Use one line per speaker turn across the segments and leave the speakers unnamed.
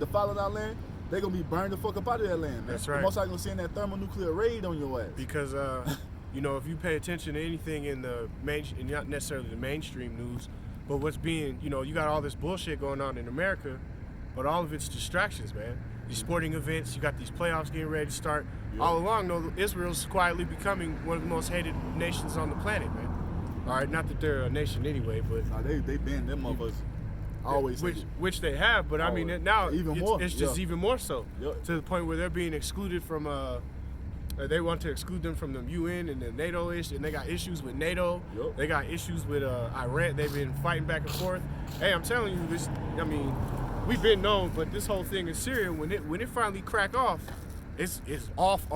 defiling our land, they're going to be burned the fuck up out of that land, man.
That's right.
The Most High going to send that thermonuclear raid on your ass.
Because, you know, if you pay attention to anything in the not necessarily the mainstream news, but what's being, you know, you got all this bullshit going on in America, but all of it's distractions, man. These sporting events, you got these playoffs getting ready to start. Yep. All along, though, Israel's quietly becoming one of the most hated nations on the planet, man. All right, not that they're a nation anyway, but
nah, they banned them motherfuckers. Always,
which they have, but always. I mean now it's just even more so to the point where they're being excluded from. They want to exclude them from the UN and the NATO issue, and they got issues with NATO. Yep. They got issues with Iran. They've been fighting back and forth. Hey, I'm telling you this. I mean, we've been known, but this whole thing in Syria, when it finally crack off, it's off.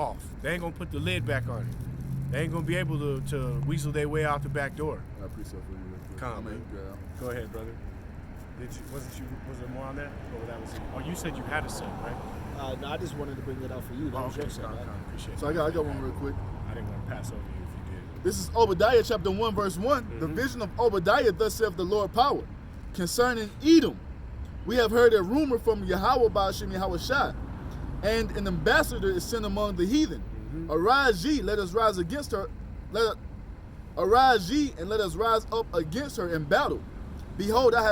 They ain't gonna put the lid back on it. They ain't gonna be able to weasel their way out the back door.
I appreciate you.
Calm, man. Go ahead, brother. Was there more on that? Or that was it? Oh, you said you had a set, right?
No, I just wanted to bring that out for you. That was your set, right?
Appreciate
so I got one real quick.
I didn't want to pass over you if you did.
This is Obadiah chapter 1 verse 1. The vision of Obadiah, thus saith the Lord power, concerning Edom. We have heard a rumor from Yahawah, bahasham, Yahawashi, and an ambassador is sent among the heathen. Arise ye, let us rise against her. Arise ye, and let us rise up against her in battle. Behold, I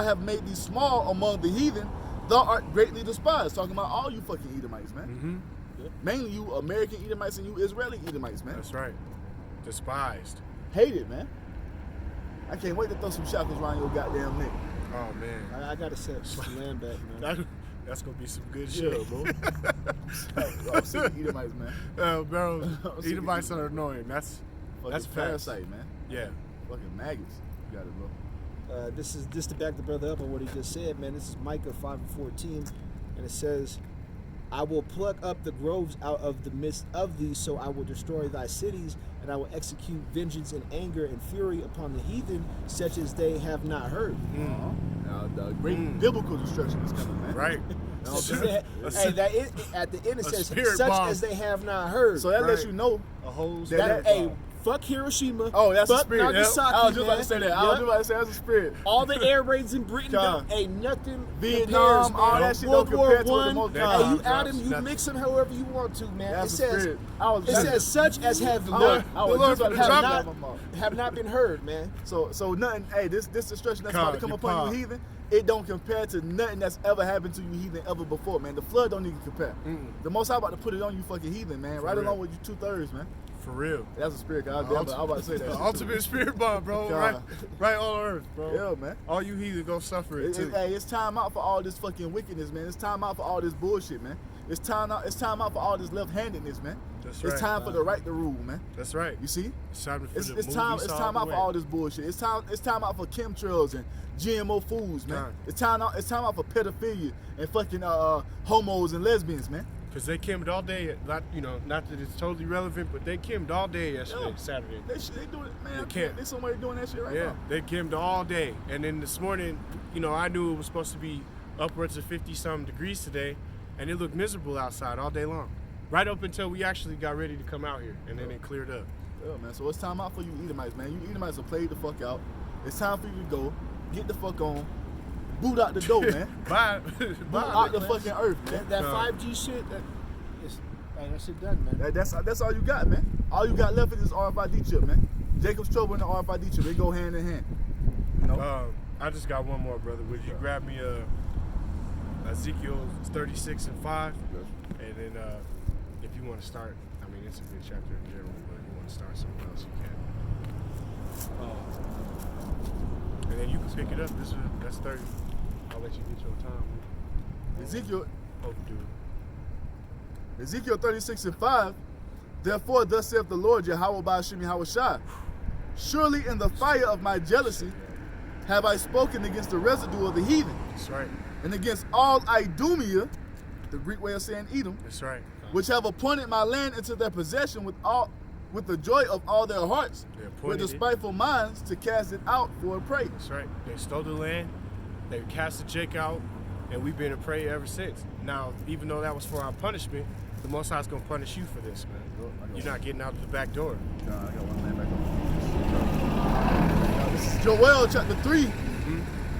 have made thee small among the heathen. Thou art greatly despised. Talking about all you fucking Edomites, man. Mainly you American Edomites and you Israeli Edomites, man.
That's right. Despised.
Hated, man. I can't wait to throw some shackles around your goddamn neck.
Oh, man.
I got to set some land back, man.
That's going to be some good shit, bro.
I'm sick of Edomites, man.
Bro, Edomites are annoying. That's
parasite, man.
Yeah.
Fucking maggots. You got it, bro.
This is just to back the brother up on what he just said, man. This is Micah 5:14, and it says, I will pluck up the groves out of the midst of thee, so I will destroy thy cities, and I will execute vengeance and anger and fury upon the heathen, such as they have not heard.
Now, the great biblical destruction is coming, man.
Right.
At the end it says, such
bomb.
as they have not heard.
So that lets you know
a whole
fuck Hiroshima.
Oh, that's
fuck
a spirit.
Nagasaki,
I was just about to say that. I was just about to say that's a spirit.
All the air raids in Britain, ain't nothing.
Vietnam,
compares,
all that shit
World
don't
War
compare to
One.
the most.
Hey, you add them, you mix them however you want to, man.
That's
it says such as have not been heard, man.
So nothing. Hey, this destruction that's about to come upon you, heathen. It don't compare to nothing that's ever happened to you, heathen, ever before, man. The flood don't even compare. The Most High about to put it on you, fucking heathen, man. Right along with you 2/3, man.
For real.
That's a spirit. I was about to say that.
The ultimate spirit bomb, bro. Right on earth, bro.
Yeah, man.
All you heathen go suffer it too.
Hey, it's time out for all this fucking wickedness, man. It's time out for all this bullshit, man. It's time out for all this left-handedness, man.
That's right.
It's time for the right to rule, man.
That's right.
You see?
It's time for
It's time out for all this bullshit. It's time out for chemtrails and GMO foods, man. It's time out for pedophilia and fucking homos and lesbians, man.
Because they kimmed all day, not that it's totally relevant, but they kimmed all day yesterday, Saturday.
They do it, man. There's somebody doing that shit right now.
Yeah, they kimmed all day. And then this morning, I knew it was supposed to be upwards of 50-something degrees today, and it looked miserable outside all day long. Right up until we actually got ready to come out here, and then it cleared up.
Yeah, man. So it's time out for you Edomites, man. You Edomites have played the fuck out. It's time for you to go, get the fuck on, boot out the door, man.
Bye.
Boot out the fucking earth, man.
That 5G shit, that shit done, man.
That's all you got, man. All you got left is this RFID chip, man. Jacob's trouble and the RFID chip, they go hand in hand.
I just got one more, brother. Would you grab me Ezekiel 36:5, and then if you want to start, I mean it's a good chapter in general, but if you want to start somewhere else, you can. And then you can pick it up. That's 30. I'll let you get your time.
Ezekiel 36:5. Therefore, thus saith the Lord, Yahawah, bahasham, Yahawashi. Surely in the fire of my jealousy have I spoken against the residue of the heathen.
That's right.
And against all Idumea, the Greek way of saying Edom.
That's right.
Which have appointed my land into their possession with the joy of all their hearts, with the spiteful minds to cast it out for a prey.
That's right. They stole the land, they cast the Jake out, and we've been a prey ever since. Now, even though that was for our punishment, the Most High is going to punish you for this, man. You're not getting out the back door.
I got one man back on. This is Joel chapter 3,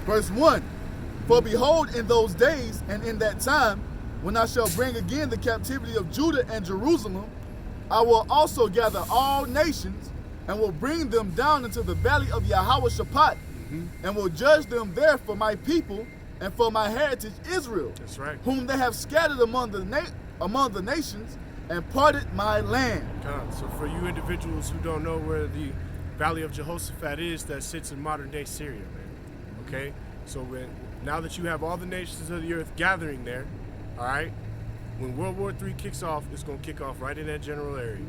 verse 1. For behold, in those days and in that time, when I shall bring again the captivity of Judah and Jerusalem, I will also gather all nations and will bring them down into the valley of Yahawashi, and will judge them there for my people and for my heritage Israel.
That's right.
Whom they have scattered among the nations and parted my land.
So for you individuals who don't know where the Valley of Jehoshaphat is, that sits in modern day Syria, man. Okay? So now that you have all the nations of the earth gathering there, all right, when World War III kicks off, it's going to kick off right in that general area.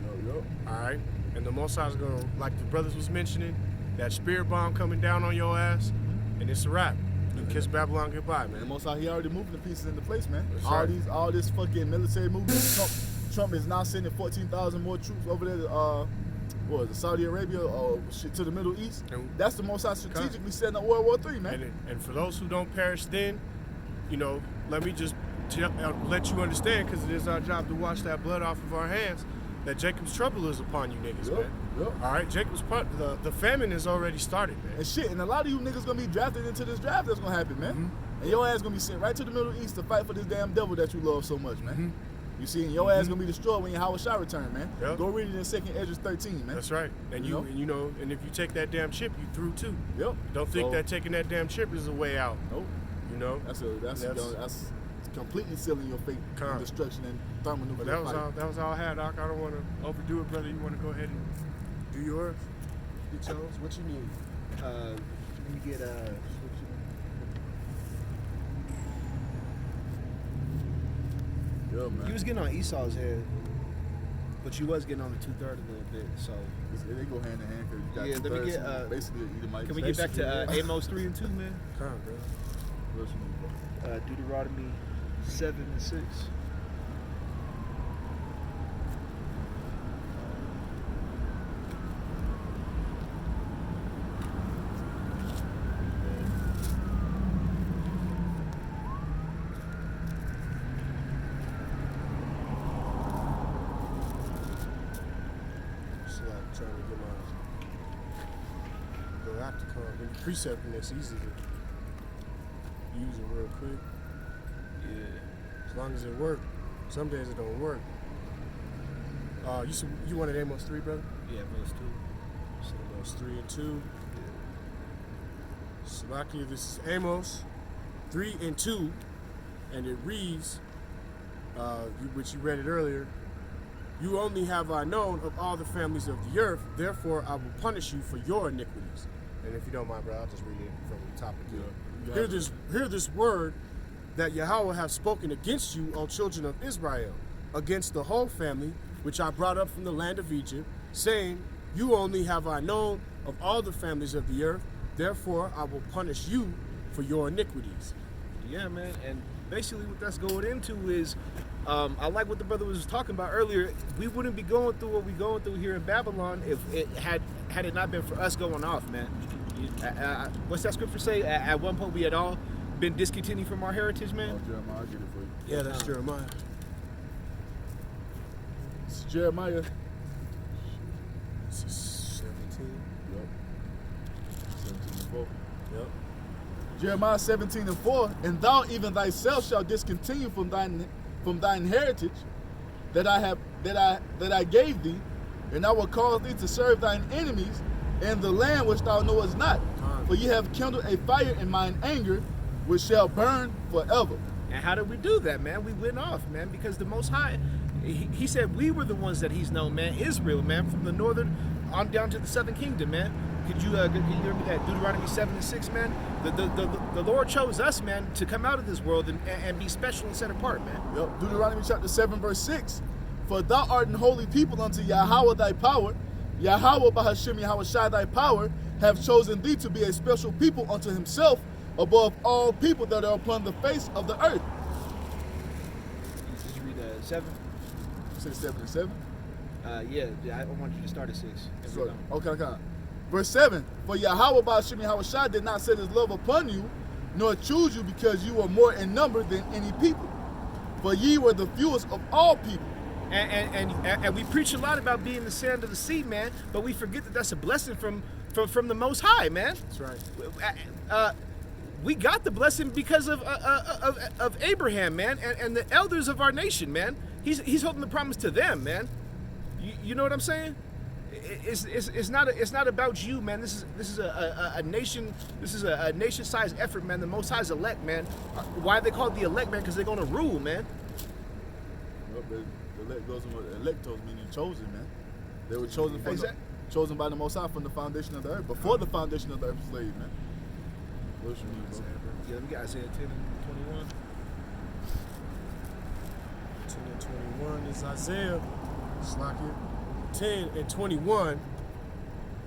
All right? And the Most High is going to, like the brothers was mentioning, that spirit bomb coming down on your ass, and it's a wrap. You kiss Babylon goodbye, man.
And the Most High, he already moving the pieces into place, man.
That's
all
right.
all this fucking military movement. Trump is now sending 14,000 more troops over there to, what was it, Saudi Arabia or shit to the Middle East.
And
that's the Most High strategically setting up World War III, man.
And for those who don't perish then, you know, let me just let you understand, because it is our job to wash that blood off of our hands, that Jacob's trouble is upon you niggas, man. Yep. All right, the famine has already started, man.
And shit, and a lot of you niggas gonna be drafted into this draft that's gonna happen, man. And your ass gonna be sent right to the Middle East to fight for this damn devil that you love so much, man. You see, and your ass gonna be destroyed when Yahawashi return, man.
Yep.
Go read it in 2nd Ezra 13, man.
That's right. And and if you take that damn chip, you through too.
Yep.
Don't think that taking that damn chip is a way out.
Nope.
You know.
That's completely sealing your fate in destruction and thermonuclear
But that was all I had, Doc. I don't want to overdo it, brother. You want to go ahead and do yours? Get yours. What you need?
Let me get
Yeah, man.
You was getting on Esau's head, but you was getting on the 2/3 a little bit. So
they go hand in hand because you got
let me get
basically Edomite.
Can we get back to Amos 3 and 2, man?
Bro.
Deuteronomy 7 and 6.
Trying to get my app to come. When you precepting, it's easy to use it real quick. Yeah. As long as it works. Some days it don't work. You wanted Amos 3, brother?
Yeah, Amos 2.
So Amos 3 and 2. Salakia, this is Amos 3 and 2, and it reads, which you read it earlier. You only have I known of all the families of the earth, therefore I will punish you for your iniquities. And if you don't mind, bro, I'll just read it from the top of it. Hear this word that Yahawah hath spoken against you, O children of Israel, against the whole family which I brought up from the land of Egypt, saying, you only have I known of all the families of the earth, therefore I will punish you for your iniquities.
Yeah, man, and basically what that's going into is, I like what the brother was talking about earlier. We wouldn't be going through what we're going through here in Babylon if it had it not been for us going off, man. What's that scripture say? At one point we had all been discontinued from our heritage, man.
Jeremiah, I'll get it for you.
Yeah, that's Jeremiah.
It's Jeremiah.
This is 17.
Yep. 17 and 4.
Yep.
Jeremiah 17 and 4. And thou even thyself shalt discontinue from thine heritage that I gave thee, and I will cause thee to serve thine enemies in the land which thou knowest not. For ye have kindled a fire in mine anger, which shall burn forever.
And how did we do that, man? We went off, man, because the Most High, he said we were the ones that he's known, man. Israel, man, from the northern on down to the southern kingdom, man. Could you hear me that Deuteronomy 7 and 6, man? The Lord chose us, man, to come out of this world and be special and set apart, man.
Yep. Deuteronomy chapter 7, verse 6. For thou art an holy people unto Yahawah thy power. Yahawah bahasham Yahawashi thy power have chosen thee to be a special people unto himself above all people that are upon the face of the earth.
Did you read 7?
You said 7 and 7?
Yeah, I want you to start at 6.
Sorry. Okay. Verse 7, for Yahawah bahasham Yahawashi did not set his love upon you, nor choose you because you were more in number than any people. For ye were the fewest of all people.
And we preach a lot about being the sand of the sea, man, but we forget that that's a blessing from the Most High, man.
That's right.
we got the blessing because of Abraham, man, and the elders of our nation, man. He's holding the promise to them, man. You know what I'm saying? It's not about you, man. This is a nation. This is a nation-sized effort, man. The Most High's elect, man. Why they call it the elect, man? Because they're gonna rule, man.
Well, the elect goes with electos, meaning chosen, man. They were chosen from chosen by the Most High from the foundation of the earth, before the foundation of the earth was laid, man. What you mean, bro?
Yeah, we got Isaiah 10 and 21.
10 and 21 is Isaiah. Slakia. 10 and 21,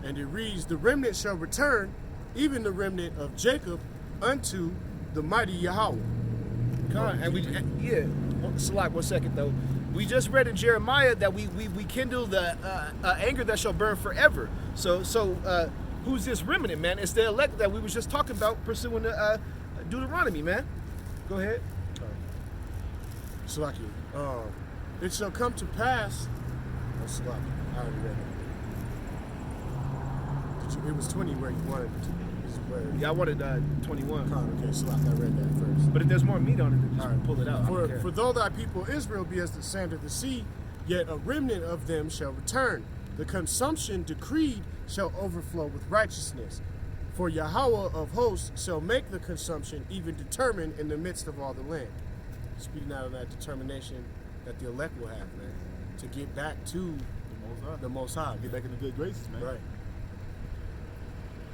and it reads, the remnant shall return, even the remnant of Jacob, unto the mighty Yahawah.
Salak, 1 second though. We just read in Jeremiah that we kindle the anger that shall burn forever. So who's this remnant, man? It's the elect that we was just talking about, pursuing the Deuteronomy, man. Go ahead.
Salakia. It shall come to pass. I already read it. It was 20 where you wanted to.
Yeah, I wanted 21.
Okay, so I read that first.
But if there's more meat on it, then just pull it out.
For though thy people Israel be as the sand of the sea, yet a remnant of them shall return. The consumption decreed shall overflow with righteousness. For Yahawah of hosts shall make the consumption even determined in the midst of all the land. Speaking out of that determination that the elect will have, man, to get back to the Most High.
Get back in the good graces, man.
Right.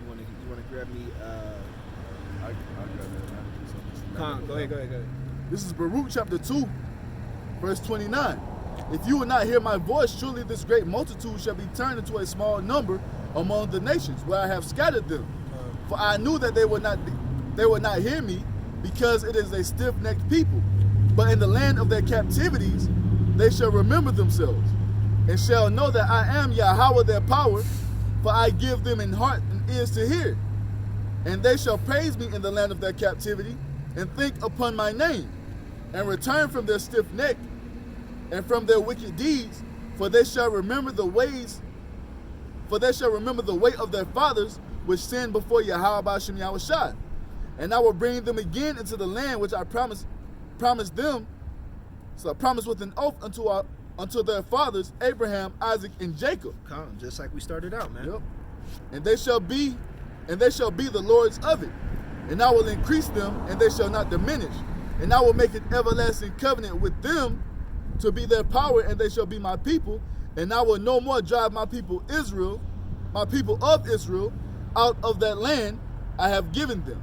You wanna grab me?
I'll grab that.
Go ahead.
This is Baruch chapter 2, verse 29. If you will not hear my voice, surely this great multitude shall be turned into a small number among the nations where I have scattered them. For I knew that they would not hear me, because it is a stiff-necked people. But in the land of their captivities they shall remember themselves, and shall know that I am Yahawah their power, for I give them in heart and ears to hear. And they shall praise me in the land of their captivity, and think upon my name, and return from their stiff neck, and from their wicked deeds, for they shall remember the way of their fathers, which sinned before Yahawah bahasham Yahawashi. And I will bring them again into the land which I promised them. So I promised with an oath unto their fathers, Abraham, Isaac, and Jacob.
Just like we started out, man.
Yep. And they shall be the lords of it. And I will increase them, and they shall not diminish. And I will make an everlasting covenant with them to be their power, and they shall be my people. And I will no more drive my people of Israel, out of that land I have given them.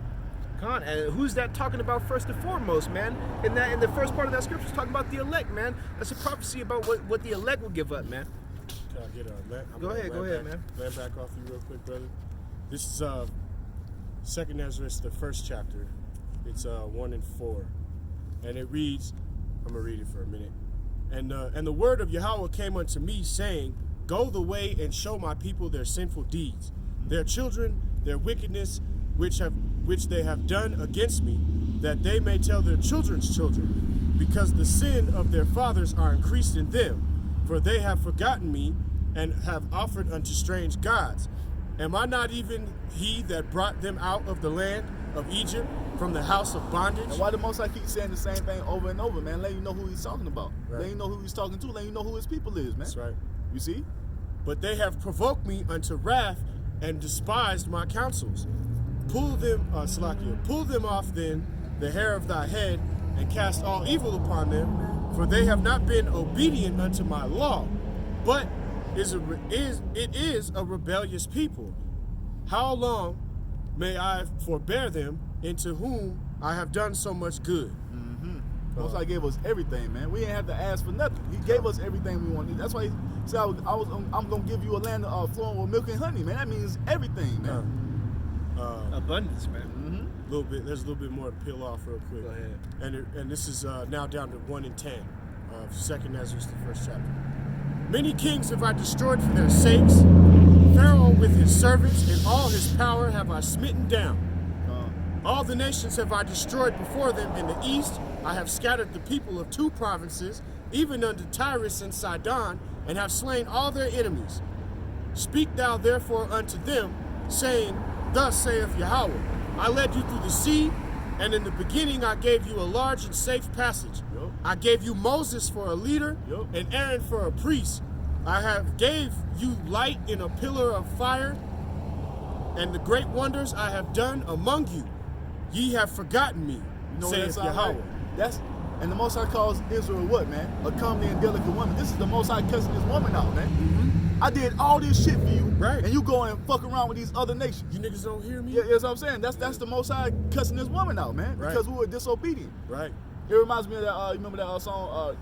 And who's that talking about first and foremost, man? In the first part of that scripture, is talking about the elect, man. That's a prophecy about what the elect will give up, man.
Can I get
Go ahead, man.
Land back off you real quick, brother. This is 2nd Ezra, the first chapter. It's 1 and 4, and it reads. I'm gonna read it for a minute. And the word of Yahawah came unto me, saying, Go the way and show my people their sinful deeds, their children, their wickedness, which they have done against me, that they may tell their children's children, because the sin of their fathers are increased in them, for they have forgotten me, and have offered unto strange gods. Am I not even he that brought them out of the land of Egypt, from the house of bondage?
And why the Most High keep saying the same thing over and over, man? Let you know who he's talking about.
Right.
Let you know who he's talking to. Let you know who his people is, man.
That's right.
You see?
But they have provoked me unto wrath, and despised my counsels. Pull them off then the hair of thy head, and cast all evil upon them, for they have not been obedient unto my law, but it is a rebellious people. How long may I forbear them, into whom I have done so much good?
Most High gave us everything, man. We ain't have to ask for nothing. He gave us everything we wanted. That's why he said, I'm going to give you a land flowing with milk and honey, man. That means everything, man.
Abundance, man.
There's a little bit more to peel off real quick.
Go ahead.
And this is now down to 1 and 10 of 2nd Ezra, the first chapter. Many kings have I destroyed for their sakes. Pharaoh with his servants and all his power have I smitten down. All the nations have I destroyed before them. In the east I have scattered the people of 2 provinces, even unto Tyrus and Sidon, and have slain all their enemies. Speak thou therefore unto them, saying, Thus saith Yahawah, I led you through the sea, and in the beginning I gave you a large and safe passage.
Yep.
I gave you Moses for a leader,
Yep.
and Aaron for a priest. I have gave you light in a pillar of fire, and the great wonders I have done among you. Ye have forgotten me,
You know
saith
what
Yahawah.
That's and the Most High calls Israel what, man? A comely and delicate woman. This is the Most High cussing this woman out, man.
Mm-hmm.
I did all this shit for you,
Right.
and you go and fuck around with these other nations.
You niggas don't hear me?
Yeah, that's what I'm saying. That's the Most High cussing this woman out, man,
Right.
because we were disobedient.
Right.
It reminds me of that. You remember that song,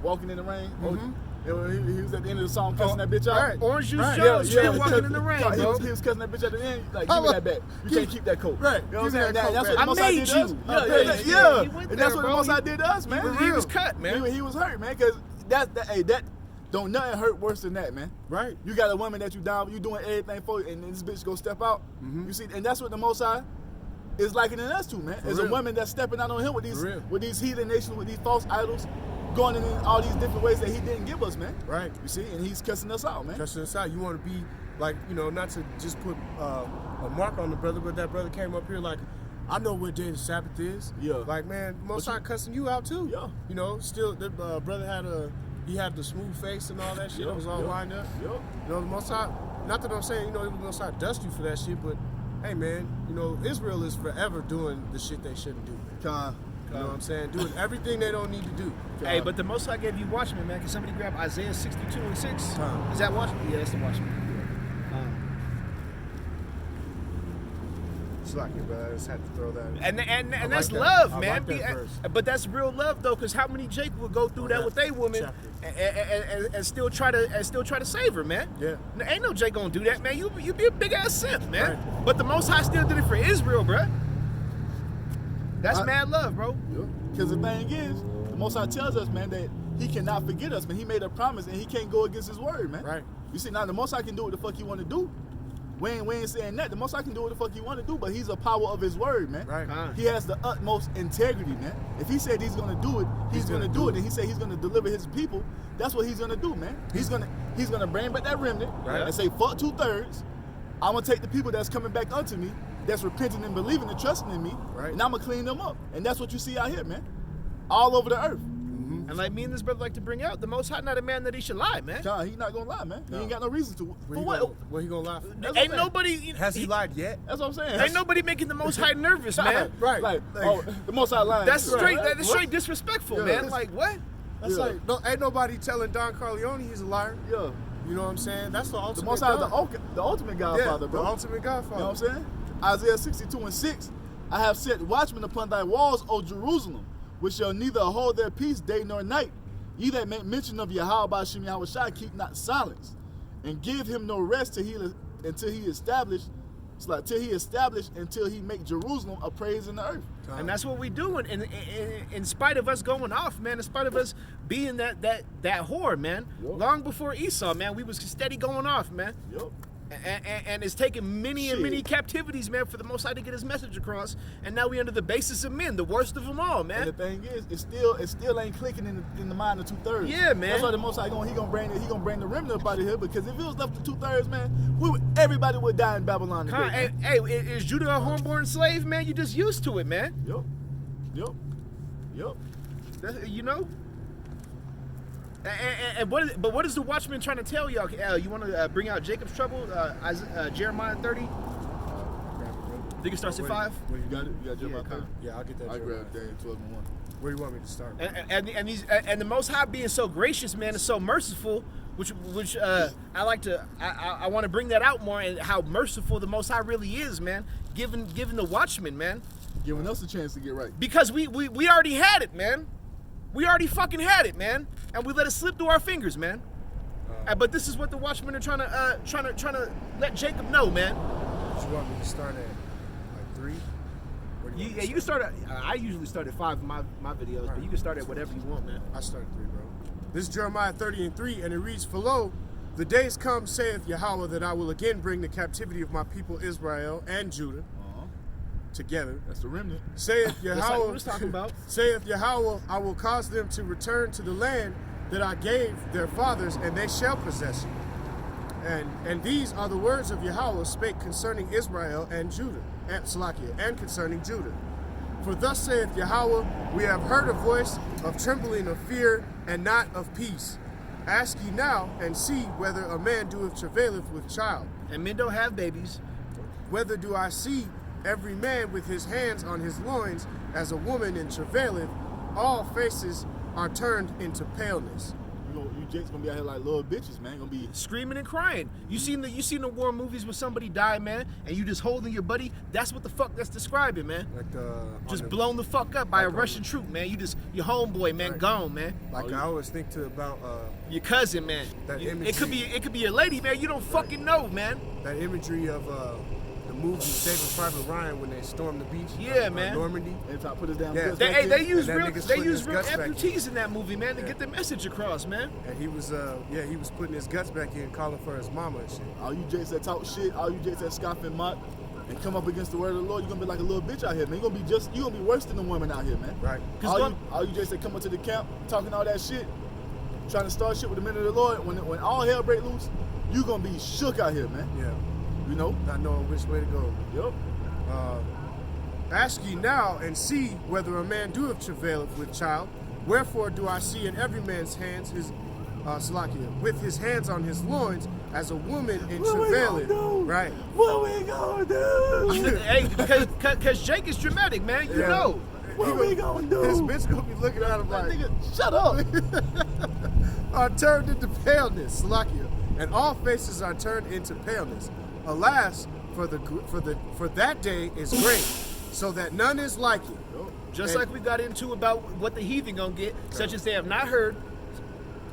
"Walking in the Rain"?
Mm-hmm.
He was at the end of the song cussing that bitch out.
Right.
Orange juice
Right.
Jones,
Yeah,
still walking in the rain,
he
bro.
was cussing that bitch at the end. Like, give me that back. You can't keep that coat.
Right.
You know what I'm
Give me
saying?
that coat
That's
back.
what the Most High did to us.
you.
Yeah.
He went
And that's
there,
what the
bro.
Most High did to us, man.
He was cut, man.
He was hurt, man, because that don't nothing hurt worse than that, man.
Right.
You got a woman that you down, you doing everything for, and then this bitch go step out.
Mm-hmm.
You see, and that's what the Most High is likening us to, man. Is a
real.
woman that's stepping out on him with
For
these heathen nations, with these false idols, going in all these different ways that he didn't give us, man.
Right.
You see, and he's cussing us out, man.
Cussing us out. You want to be like, not to just put a mark on the brother, but that brother came up here like, I know what day the Sabbath is.
Yeah.
Like, man, Most High cussing you out too.
Yeah.
Still, the brother had the smooth face and all that shit. It was all lined up.
Yep.
The Most High, not that I'm saying, the Most High dust you for that shit, but hey, man, Israel is forever doing the shit they shouldn't do. You know what I'm saying? Doing everything they don't need to do.
Hey, but the Most High gave you Watchmen, man. Can somebody grab Isaiah 62:6? Is that Watchmen? Yeah, that's the Watchmen.
It's like it, brother. I just had to throw that.
And
I
that's
like that.
love,
I
man.
like that verse.
But that's real love, though, because how many Jake would go through that with their woman and still try to save her, man?
Yeah.
Now, ain't no Jake gonna do that, man. You be a big ass simp, man.
Right.
But the Most High still did it for Israel, bruh. That's mad love, bro.
Because the thing is, the Most High tells us, man, that he cannot forget us, man. He made a promise and he can't go against his word, man.
Right.
You see, now the Most High can do what the fuck he want to do. We ain't saying that. The Most High can do what the fuck he want to do, but he's a power of his word, man.
Right.
He has the utmost integrity, man. If he said he's going to do it, he's going to do it. And he said he's going to deliver his people, that's what he's going to do, man. He's going to bring back that remnant and say, fuck 2/3. I'm going to take the people that's coming back unto me, that's repenting and believing and trusting in me, and I'm going to clean them up. And that's what you see out here, man. All over the earth.
And like me and this brother like to bring out, the Most High not a man that he should lie, man.
John, he's not going to lie, man.
No.
He ain't got no reason to. For
What he gonna lie for?
Ain't nobody...
Has he lied yet?
That's what I'm saying.
Ain't nobody making the Most High nervous, man.
Right.
Like, the Most High lying.
That's straight.
Right.
That's straight disrespectful,
Yeah.
man. Like what?
That's
Yeah.
ain't nobody telling Don Corleone he's a liar.
Yeah.
You know what I'm saying? That's the ultimate.
The Most High is the ultimate Godfather,
yeah,
bro.
the ultimate Godfather.
You know what I'm saying? Isaiah 62:6. I have set watchmen upon thy walls, O Jerusalem, which shall neither hold their peace day nor night. Ye that make mention of Yahawah, bahasham, Yahawashi, keep not silence, and give him no rest till he establish until he make Jerusalem a praise in the earth.
And that's what we doing. And in spite of us going off, man, in spite of us being that whore, man, long before Esau, man, we was steady going off, man.
Yep.
And it's taken many and many captivities, man, for the Most High to get his message across. And now we under the basis of men, the worst of them all, man.
And the thing is, it still ain't clicking in the mind of 2/3.
Yeah, man.
That's why the Most High he gonna bring the remnant up out of here, because if it was left to 2/3, man, everybody would die in Babylon today.
Hey, is Judah a homeborn slave, man? You just used to it, man.
Yep.
You know. And what is the Watchman trying to tell y'all? You want to bring out Jacob's trouble, Jeremiah 30? I think it starts at 5.
Well, you got it. You got Jeremiah 30?
Yeah, I'll get that.
I grabbed Daniel 12:1.
Where do you want me to start?
And the Most High being so gracious, man, and so merciful, which I want to bring that out more, and how merciful the Most High really is, man. Giving the Watchman, man.
Giving us a chance to get right.
Because we already had it, man. We already fucking had it, man, and we let it slip through our fingers, man. But this is what the Watchmen are trying to let Jacob know, man.
You want me to start at like 3?
Yeah, you can start at. I usually start at 5 in my videos, but you can start at whatever you want, man.
I start at 3, bro. This is Jeremiah 30:3, and it reads, "For lo, the days come, saith Yahawah, that I will again bring the captivity of my people Israel and Judah together.
That's the remnant.
Saith Yahawah,
That's like what we was talking about.
Saith Yahawah, I will cause them to return to the land that I gave their fathers, and they shall possess it. And these are the words of Yahawah spake concerning Israel and Judah, and Salakia, and concerning Judah. For thus saith Yahawah, we have heard a voice of trembling of fear and not of peace. Ask ye now and see whether a man doeth travaileth with child.
And men don't have babies.
Whether do I see every man with his hands on his loins as a woman in travaileth, all faces are turned into paleness.
You Jake's gonna be out here like little bitches, man. Gonna be
screaming and crying. You seen the war movies where somebody died, man, and you just holding your buddy? That's what the fuck that's describing, man.
Like
just blown the fuck up by a Russian troop, man. Your homeboy, man,
right.
Gone, man.
Like I always think about
your cousin, man. It could be a lady, man. You don't fucking know, man.
That imagery of the movie Saving Private Ryan when they stormed the beach.
Yeah, man.
Normandy.
They try to put us down.
Yeah. They use real amputees in that movie, man, to get the message across, man.
And he was putting his guts back in, calling for his mama and shit.
All you Jakes that talk shit, all you Jakes that scoff and mock, and come up against the word of the Lord, you're gonna be like a little bitch out here, man. You're gonna be worse than the woman out here, man.
Right.
All you Jakes that come up to the camp talking all that shit, trying to start shit with the men of the Lord, when all hell break loose, you gonna be shook out here, man.
Yeah.
You know?
Not knowing which way to go.
Yep.
Ask ye now and see whether a man doeth travaileth with child. Wherefore do I see in every man's hands his Salakia, with his hands on his loins, as a woman in travaileth. Right.
What we gonna do?
Hey, because Jake is dramatic, man. You know.
What we gonna do?
His bitch gonna be looking at him like,
nigga, shut up.
Are turned into paleness, Salakia, and all faces are turned into paleness. Alas, for that day is great, so that none is like it.
Just like we got into about what the heathen gonna get, such as they have not heard.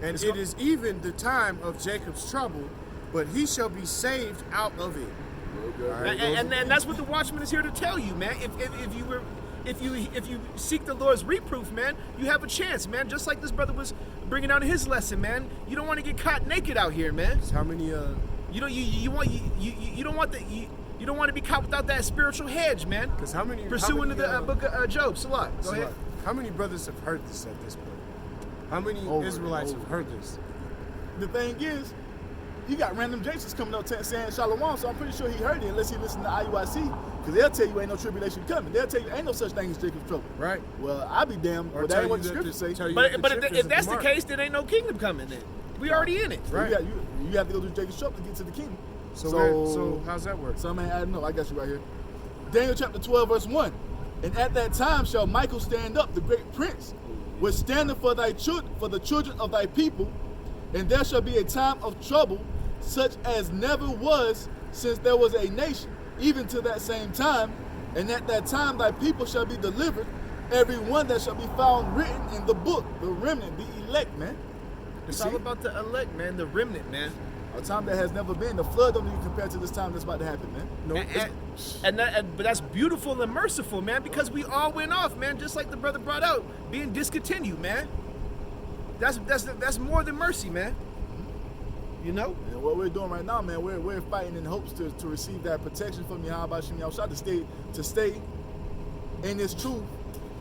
And it is even the time of Jacob's trouble, but he shall be saved out of it.
Right. And that's what the Watchman is here to tell you, man. If you seek the Lord's reproof, man, you have a chance, man. Just like this brother was bringing out in his lesson, man. You don't want to get caught naked out here, man.
How many
you don't want to be caught without that spiritual hedge, man.
Because how many
pursuing the book of Job? Salah. Go ahead.
How many brothers have heard this at this point? How many Israelites have heard this?
The thing is, you got random Jasons coming up saying Shalom, so I'm pretty sure he heard it unless he listened to IUIC, because they'll tell you ain't no tribulation coming. They'll tell you ain't no such thing as Jacob's trouble.
Right.
Well, I be damned. Well, that ain't what the scriptures say.
But if that's the case, then ain't no kingdom coming then. We already in it.
Right. You have to go through Jacob's trouble to get to the kingdom.
So how's that work?
Some ain't adding up. I got you right here. Daniel chapter 12, verse 1. And at that time shall Michael stand up, the great prince, which standeth for the children of thy people, and there shall be a time of trouble, such as never was since there was a nation, even to that same time. And at that time thy people shall be delivered, every one that shall be found written in the book, the remnant, the elect, man.
It's all about the elect, man, the remnant, man.
A time that has never been. The flood don't even compare to this time that's about to happen, man.
No, but that's beautiful and merciful, man, because we all went off, man, just like the brother brought out, being discontinued, man. That's more than mercy, man. You know?
And what we're doing right now, man, we're fighting in hopes to receive that protection from Yahawashi, Yahawashi, to stay in this truth,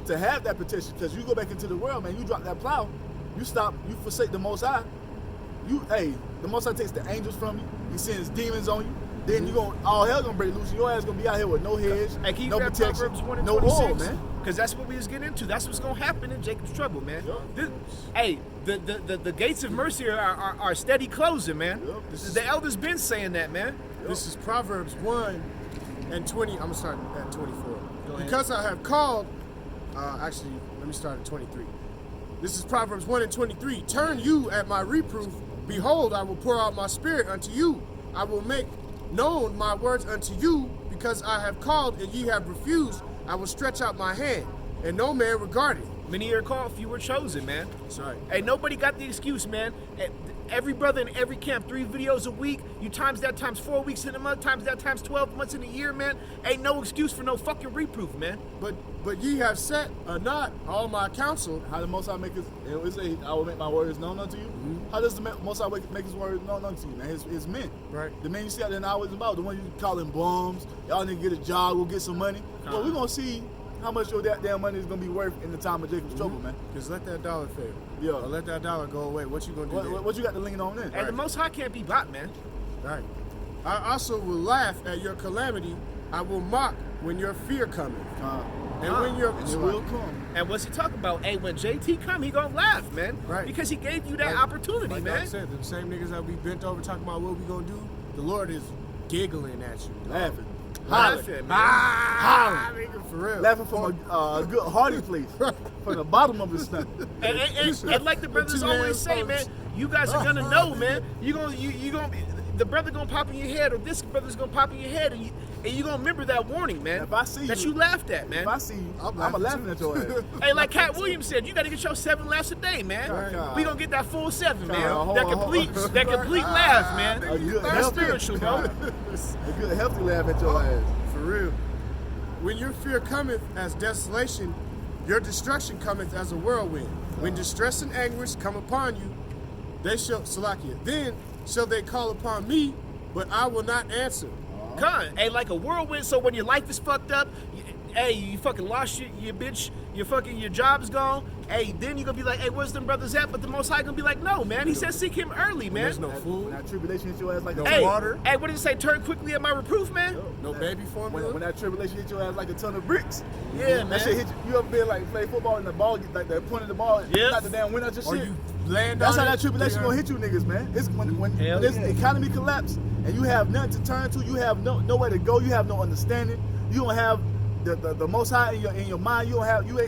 to have that protection. Because you go back into the world, man, you drop that plow, you forsake the Most High. The Most High takes the angels from you. He sends demons on you. Then all hell gonna break loose. And your ass gonna be out here with no hedge, no protection, no oil, man.
Because that's what we was getting into. That's what's gonna happen in Jacob's trouble, man. The gates of mercy are steady closing, man. The elders been saying that, man.
This is Proverbs 1 and 20. I'm gonna start at 24.
Go ahead.
Because I have called. Actually, let me start at 23. This is Proverbs 1 and 23. Turn you at my reproof. Behold, I will pour out my spirit unto you. I will make known my words unto you, because I have called and ye have refused. I will stretch out my hand, and no man regarded.
Many are called, few were chosen, man.
That's right.
Hey, nobody got the excuse, man. Every brother in every camp, 3 videos a week. You times that times 4 weeks in a month, times that times 12 months in a year, man. Ain't no excuse for no fucking reproof, man.
But ye have set not all my counsel.
How the Most High make his? It say, I will make my words known unto you. Mm-hmm. How does the Most High make his words known unto you, man? His men.
Right.
The men you see out there now is about the one you calling bums. Y'all need to get a job, go get some money. Well, we're gonna see how much your damn money is gonna be worth in the time of Jacob's trouble, man.
Just let that dollar fail.
Yeah.
Or let that dollar go away. What you gonna do?
What you got to lean on then?
And the Most High can't be bought, man.
Right. I also will laugh at your calamity. I will mock when your fear cometh. And when your
will come.
And what's he talking about? Hey, when JT come, he gonna laugh, man.
Right.
Because he gave you that opportunity,
like
man.
I said, the same niggas that we bent over talking about what we gonna do, the Lord is giggling at you.
Laughing.
Laughing, man.
Hollering.
Nigga, for real.
Laughing from a good hearty place. From the bottom of his stomach.
And like the brothers always say, man, you guys are gonna know, man. You gonna be, the brother gonna pop in your head, or this brother's gonna pop in your head, and you gonna remember that warning, man.
If I see
that
you
laughed at, man.
If I see you, I'm laughing at your ass.
Hey, like Cat Williams said, you gotta get your 7 laughs a day, man.
Right.
We gonna get that full 7, man.
Hold
That
on.
complete laugh, man.
A good,
That's
healthy,
spiritual, bro.
a good healthy laugh at your ass.
For real. When your fear cometh as desolation, your destruction cometh as a whirlwind. When distress and anguish come upon you, they shall, Salakia, then shall they call upon me, but I will not answer.
Con, hey, like a whirlwind. So when your life is fucked up, you fucking lost your bitch, your job is gone. Hey, then you gonna be like, hey, where's them brothers at? But the Most High gonna be like, no, man. He said seek him early, man.
There's no food.
When that tribulation hits your ass like
No
a
water.
Hey, what did he say? Turn quickly at my reproof, man.
No baby formula.
When that tribulation hits your ass like a ton of bricks.
Yeah, man.
That shit hit you. You ever been like play football and the ball, like the point of the ball,
Yep.
not the damn wind out your
Or
shit.
you land
That's
on
how
it.
that tribulation gonna hit you niggas, man. It's when
Hell
this
yeah.
economy collapse and you have nothing to turn to, you have nowhere to go, you have no understanding, you don't have the Most High in your mind, you ain't